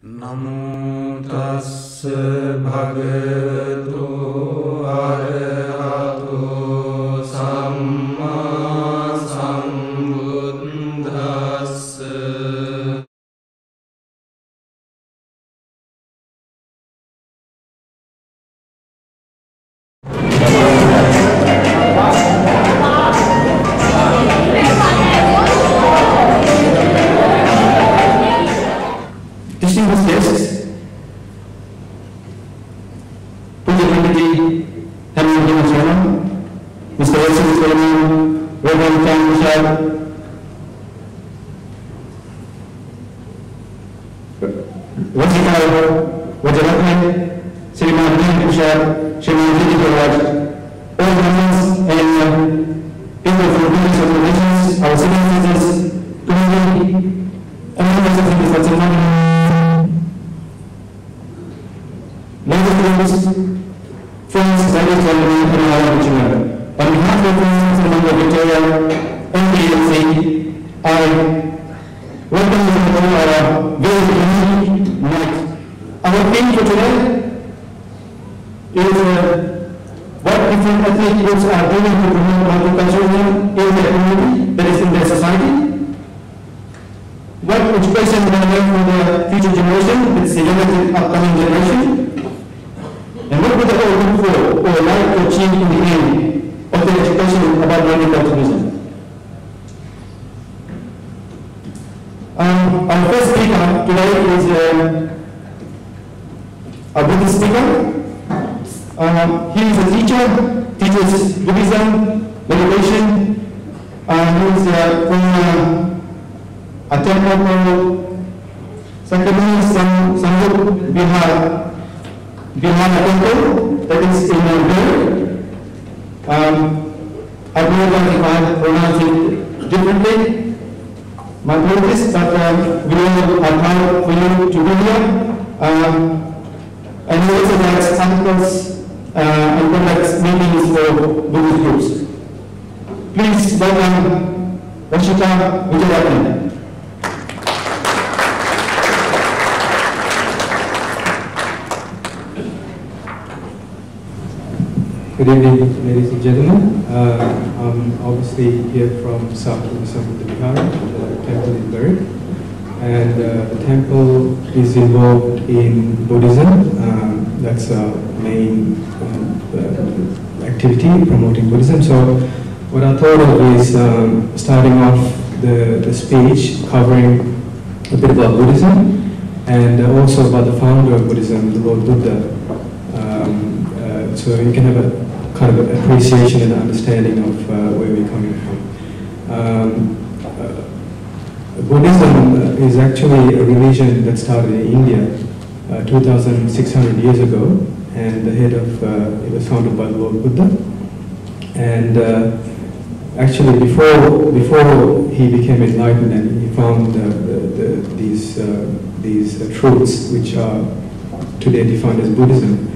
Namo tassa bhagavato arahato samma sambuddhassa. Distinguished guests, Pujapaniti Herman Sharma, Mr. Wilson Solomon, Reverend Tom Prasad, Vasikar Vajarathan, Sriman Dean Prasad, Sriman Vijay Prasad, all members and people from various organizations, our citizens, community, and members of the Sakyamuni. Ladies, friends, ladies and gentlemen, and all of children, on behalf of friends among the Victoria NPLC, I welcome you to our very unique night. Our theme for today is what different ethnic groups are doing to promote multiculturalism in their community, that is in their society. What education we have for the future generation, it's the young upcoming generation. And what would they all look for or like to achieve in the end of their education about multiculturalism? Our first speaker today is a Buddhist speaker. He is a teacher, teaches Buddhism, meditation. He is from a temple called Sakyamuni Sambuddha Vihara temple that is in Vihara. I don't know if I pronounce it differently. My apologies, but we will allow for you to be here. And we also have articles and conduct meetings for Buddhist groups. Please welcome Rashika Vijayarathan. Good evening, ladies and gentlemen. I'm obviously here from Sambuddha Vihara, the temple in Vihara. And the temple is involved in Buddhism. That's our main activity, promoting Buddhism. So what I thought of is starting off the speech covering a bit about Buddhism and also about the founder of Buddhism, the Lord Buddha. So you can have a kind of appreciation and understanding of where we're coming from. Buddhism is actually a religion that started in India 2,600 years ago, and the head of it was founded by the Lord Buddha. And actually, before he became enlightened and he found these truths which are today defined as Buddhism,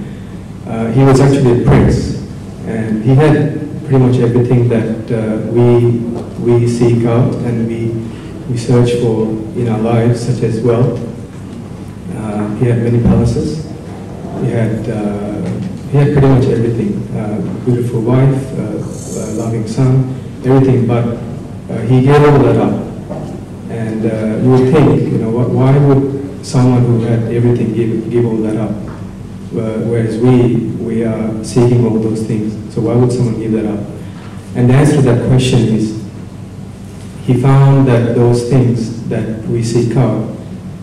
he was actually a prince, and he had pretty much everything that we seek out and we search for in our lives, such as wealth. He had many palaces. He had pretty much everything: beautiful wife, loving son, everything. But he gave all that up. And you would think, why would someone who had everything give all that up? Whereas we are seeking all those things. So why would someone give that up? And the answer to that question is, he found that those things that we seek out,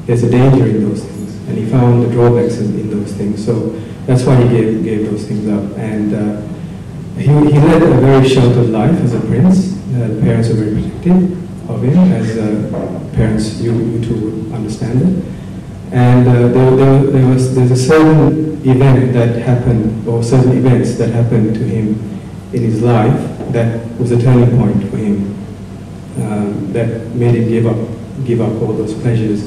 there's a danger in those things. And he found the drawbacks in those things. So that's why he gave those things up. And he led a very sheltered life as a prince. The parents were very protective of him, as parents you too would understand it. And there's a certain event that happened, or certain events that happened to him in his life that was a turning point for him, that made him give up all those pleasures.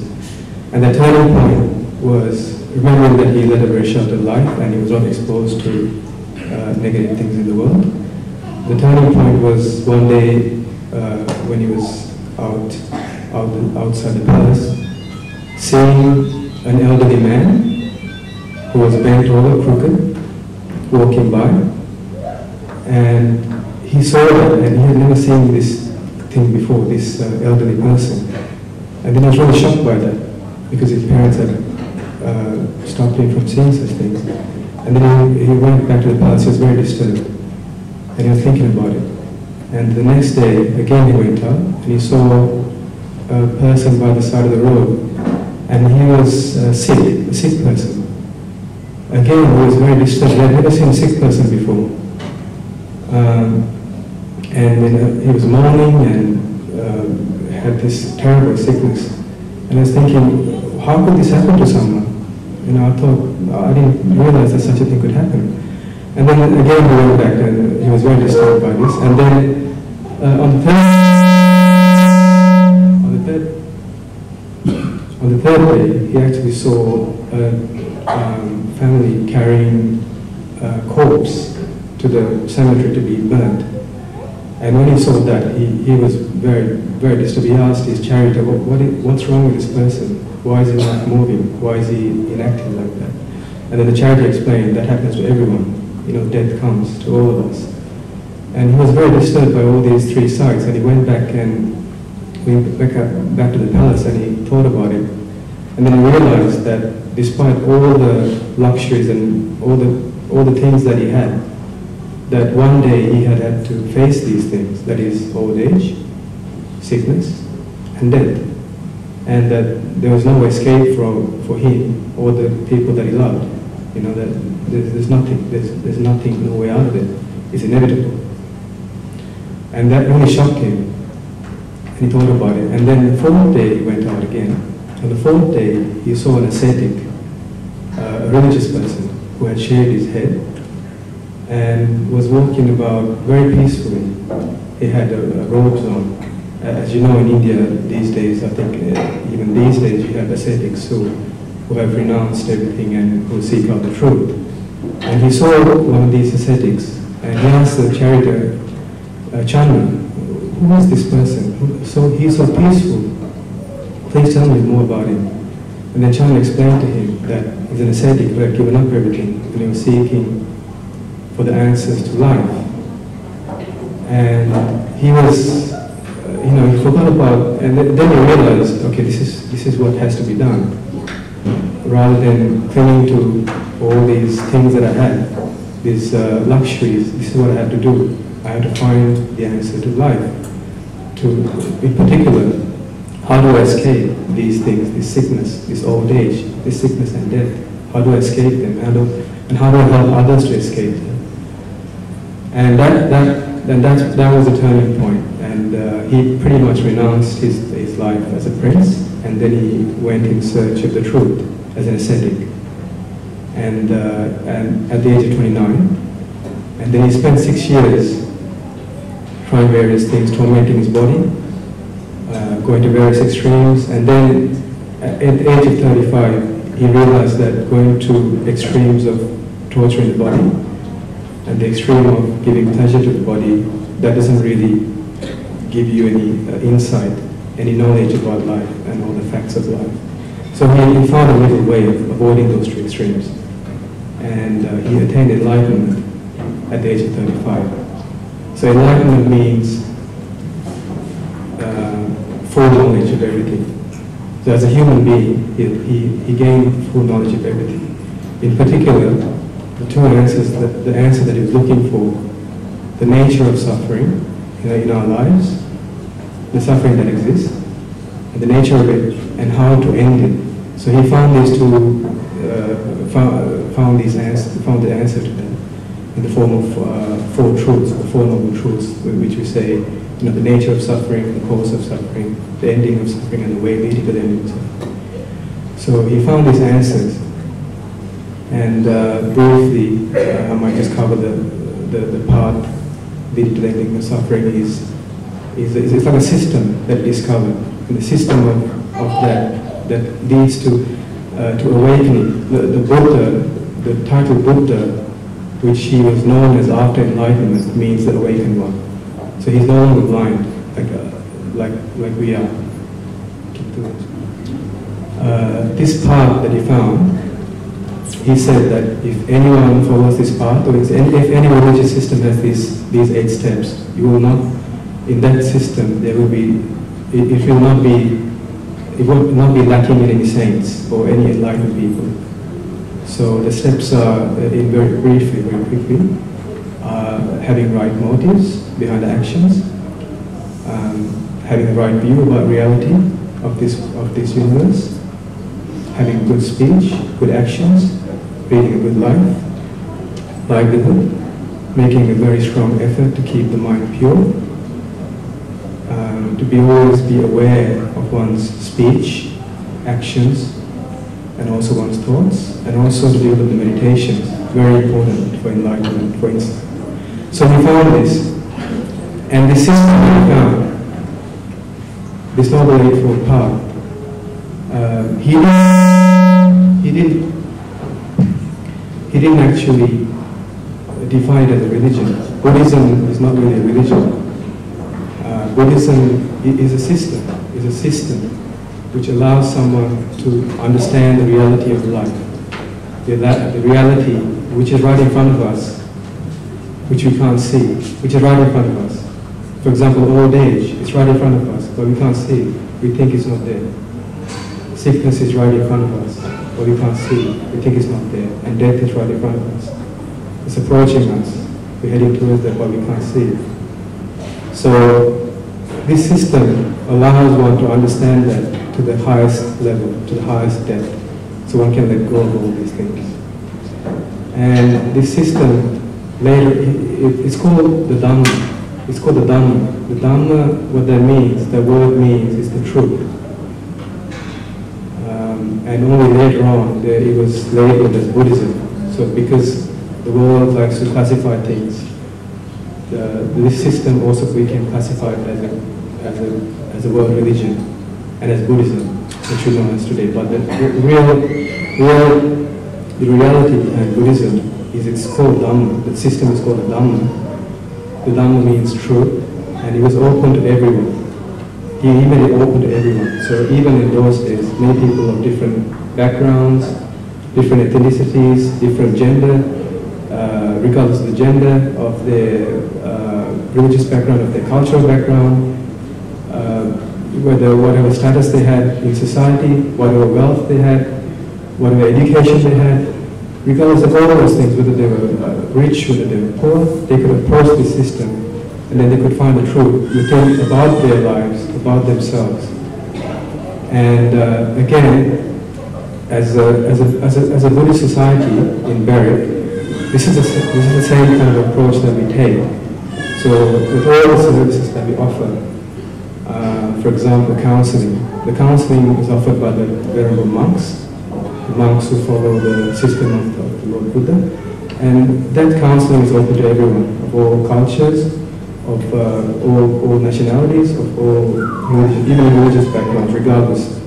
And that turning point was remembering that he led a very sheltered life and he was not exposed to negative things in the world. The turning point was one day when he was outside the palace, seeing an elderly man who was bent over, crooked, walking by, and he saw that, and he had never seen this thing before, this elderly person. And then he was really shocked by that, because his parents had stopped him from seeing such things. And then he went back to the palace. He was very disturbed, and he was thinking about it. And the next day, again he went out, and he saw a person by the side of the road, and he was sick, a sick person. Again, he was very disturbed. He had never seen a sick person before. And then he was mourning and had this terrible sickness. And I was thinking, how could this happen to someone? You know, I thought, I didn't realize that such a thing could happen. And then again he went back, and he was very disturbed by this. And then on the third day, he actually saw a family carrying a corpse to the cemetery to be burnt. And when he saw that, he was very, very disturbed. He asked his charioteer, what's wrong with this person? Why is he not moving? Why is he inactive like that? And then the charioteer explained, that happens to everyone. You know, death comes to all of us. And he was very disturbed by all these three sights, and he went back back to the palace, and he thought about it. And then he realized that despite all the luxuries and all the things that he had, that one day he had to face these things, that is old age, sickness, and death. And that there was no escape for him or the people that he loved. You know, that there's nothing, no way out of it. It's inevitable. And that really shocked him. And he thought about it. And then the fourth day he went out again. On the fourth day he saw an ascetic, a religious person who had shaved his head and was walking about very peacefully. He had robes on. As you know, in India these days, I think even these days you have ascetics who have renounced everything and who seek out the truth. And he saw one of these ascetics, and he asked the charioteer, Chandra, who is this person? He's so peaceful. Please tell me more about him. And then Chandra explained to him that he's an ascetic who had given up everything and he was seeking for the answers to life. And he was, he forgot about, and then he realized, okay, this is what has to be done. Rather than clinging to all these things that I had, these luxuries, this is what I have to do. I have to find the answer to life. In particular, how do I escape these things, this sickness, this old age, this sickness and death? How do I escape them? And how do I help others to escape them? And that was a turning point. And he pretty much renounced his life as a prince, and then he went in search of the truth as an ascetic. And at the age of 29, and then he spent 6 years trying various things, tormenting his body, going to various extremes, and then at the age of 35, he realized that going to extremes of torturing the body and the extreme of giving pleasure to the body, that doesn't really give you any insight, any knowledge about life and all the facts of life. So he found a little way of avoiding those two extremes, and he attained enlightenment at the age of 35. So enlightenment means full knowledge of everything. So as a human being, he gained full knowledge of everything. In particular, the two answers, the answer that he was looking for, the nature of suffering in our lives, the suffering that exists, and the nature of it, and how to end it. So he found these two, found the answer to them in the form of four truths, the Four Noble Truths, which we say, the nature of suffering, the cause of suffering, the ending of suffering, and the way leading to the ending of suffering. So he found these answers, and briefly, I might just cover the path leading to the ending of suffering it's like a system that he discovered, and the system of that leads to awakening. The Buddha, the title Buddha, which he was known as after enlightenment, means the awakened one. So he's no longer blind, like we are. this path that he found, he said that if anyone follows this path, or if any religious system has these 8 steps, you will not, in that system, there will be, it will not be lacking in any saints or any enlightened people. So the steps are, in very briefly, very quickly, having right motives behind actions, having the right view about reality of this universe, having good speech, good actions, leading a good life, livelihood, making a very strong effort to keep the mind pure, to always be aware of one's speech, actions, and also one's thoughts, and also to deal with the meditations, very important for enlightenment, for instance. So we found this, and the system we found, this Noble Eightfold Path, he didn't actually define it as a religion. Buddhism is not really a religion. Buddhism is a system which allows someone to understand the reality of life, the reality which is right in front of us, which we can't see, which is right in front of us. For example, old age, it's right in front of us, but we can't see it. We think it's not there. Sickness is right in front of us, but we can't see it. We think it's not there. And death is right in front of us. It's approaching us. We're heading towards that, but we can't see it. So this system allows one to understand that to the highest level, to the highest depth, so one can let go of all these things. And this system, later, it's called the Dhamma. It's called the Dhamma. The Dhamma, what that means, the word means, is the truth. And only later on, it was labeled as Buddhism. So because the world likes to classify things, this system also became classified as a world religion and as Buddhism, which we know as today. But the reality behind Buddhism is it's called Dhamma. The system is called the Dhamma. The Dhamma means truth, and it was open to everyone. He made it open to everyone. So even in those days, many people of different backgrounds, different ethnicities, different gender, regardless of the gender, of their religious background, of their cultural background, whatever status they had in society, whatever wealth they had, whatever education they had, regardless of all those things, whether they were rich, whether they were poor, they could approach the system, and then they could find the truth within about their lives, about themselves. And again, as a Buddhist society in Barrick, this is the same kind of approach that we take. So with all the services that we offer, for example, counseling. The counseling is offered by the venerable monks, the monks who follow the system of the Lord Buddha. And that counseling is open to everyone, of all cultures, of all nationalities, of all religions, even religious backgrounds, regardless.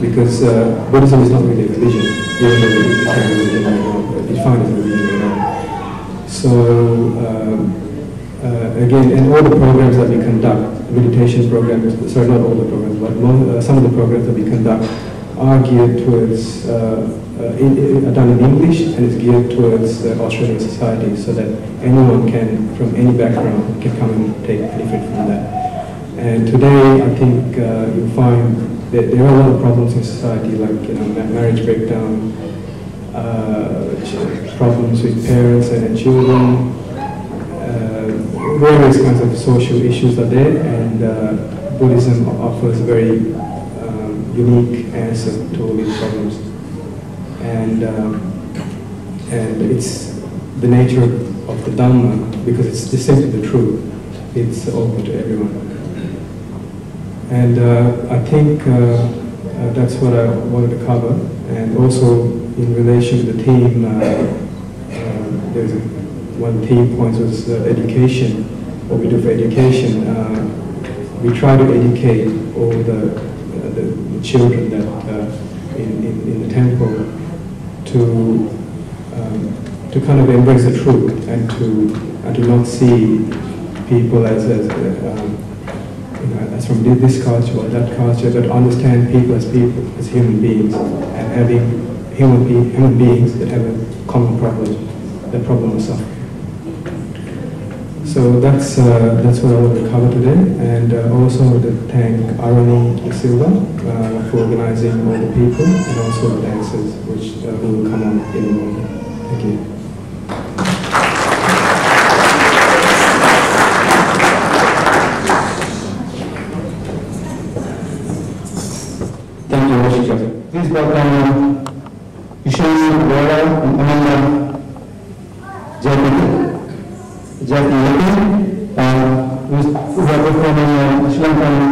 Because Buddhism is not really a religion, even though it became a religion later on, but defined as a religion later on. So again, and all the programs that we conduct, meditation programs, sorry, not all the programs, but some of the programs that we conduct are geared towards, done in English, and it's geared towards the Australian society, so that anyone can, from any background, can come and take benefit from that. And today, I think you'll find that there are a lot of problems in society, like marriage breakdown, problems with parents and their children, various kinds of social issues are there, and Buddhism offers a very unique answer to all these problems. And it's the nature of the Dhamma, because it's just simply the truth. It's open to everyone. And I think that's what I wanted to cover. And also in relation to the theme, there's one theme point was education. What we do for education, we try to educate all the children that in the temple to kind of embrace the truth and to not see people as from this culture or that culture, but understand people, as human beings, and having human beings that have a common problem, the problem of suffering. So that's what I want to cover today, and also to thank Arani Silva for organizing all the people, and also the dancers, which will come on in the morning. Thank you. Thank you, Worship. Please welcome Vihara and Amanda Jeffy, who are performing Sri Lankan